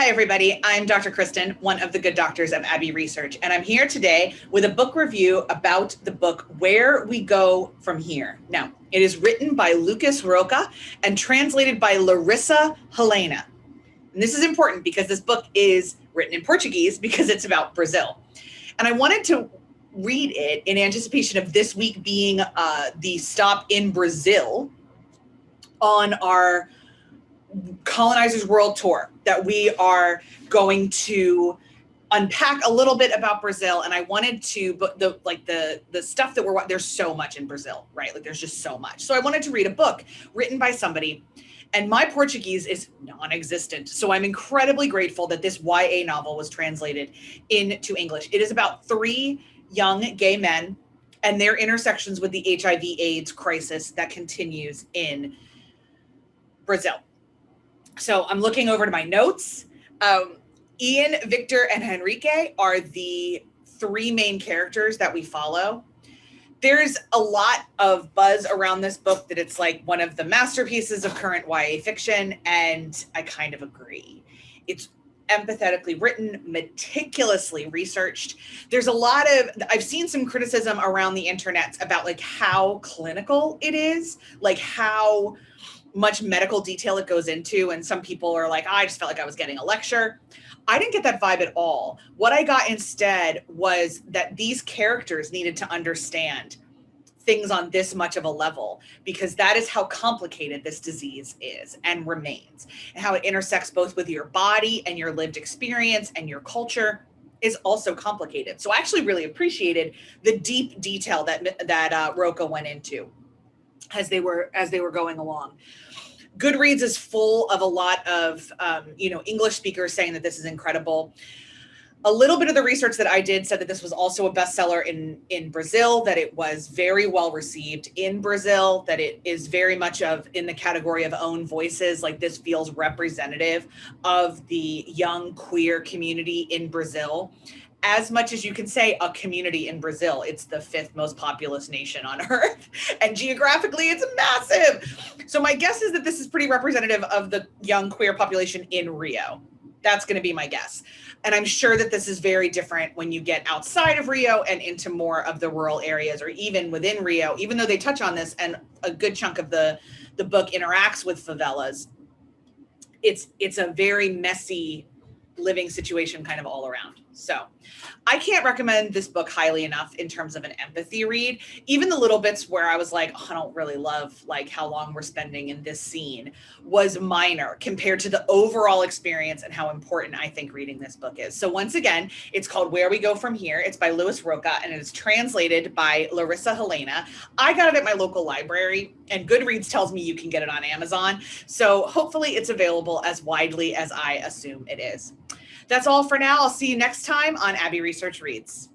Hi, everybody. I'm Dr. Kristen, one of the good doctors of Abbey Research, and I'm here today with a book review about the book Where We Go From Here. Now, it is written by Lucas Rocha and translated by Larissa Helena. And this is important because this book is written in Portuguese because it's about Brazil. And I wanted to read it in anticipation of this week being the stop in Brazil on our Colonizers World Tour that we are going to unpack a little bit about Brazil. And I wanted to, but the stuff that there's so much in Brazil, right? Like there's just so much. So I wanted to read a book written by somebody, and my Portuguese is non-existent. So I'm incredibly grateful that this YA novel was translated into English. It is about 3 young gay men and their intersections with the HIV/AIDS crisis that continues in Brazil. So I'm looking over to my notes. Ian, Victor, and Henrique are the 3 main characters that we follow. There's a lot of buzz around this book that it's like one of the masterpieces of current YA fiction, and I kind of agree. It's empathetically written, meticulously researched. There's a lot of, I've seen some criticism around the internet about like how clinical it is, like how much medical detail it goes into. And some people are like, I just felt like I was getting a lecture. I didn't get that vibe at all. What I got instead was that these characters needed to understand things on this much of a level, because that is how complicated this disease is and remains, and how it intersects both with your body and your lived experience, and your culture is also complicated. So I actually really appreciated the deep detail that Rocha went into as they were going along. Goodreads is full of a lot of English speakers saying that this is incredible. A little bit of the research that I did said that this was also a bestseller in Brazil, that it was very well received in Brazil, that it is very much in the category of own voices. Like this feels representative of the young queer community in Brazil. As much as you can say a community in Brazil, it's the 5th most populous nation on earth. And geographically, it's massive. So my guess is that this is pretty representative of the young queer population in Rio. That's going to be my guess. And I'm sure that this is very different when you get outside of Rio and into more of the rural areas, or even within Rio, even though they touch on this and a good chunk of the book interacts with favelas. It's a very messy living situation kind of all around. So I can't recommend this book highly enough in terms of an empathy read. Even the little bits where I was like, oh, I don't really love like how long we're spending in this scene was minor compared to the overall experience and how important I think reading this book is. So once again, it's called Where We Go From Here. It's by Lucas Rocha and it is translated by Larissa Helena. I got it at my local library, and Goodreads tells me you can get it on Amazon. So hopefully it's available as widely as I assume it is. That's all for now. I'll see you next time on Abbey Research Reads.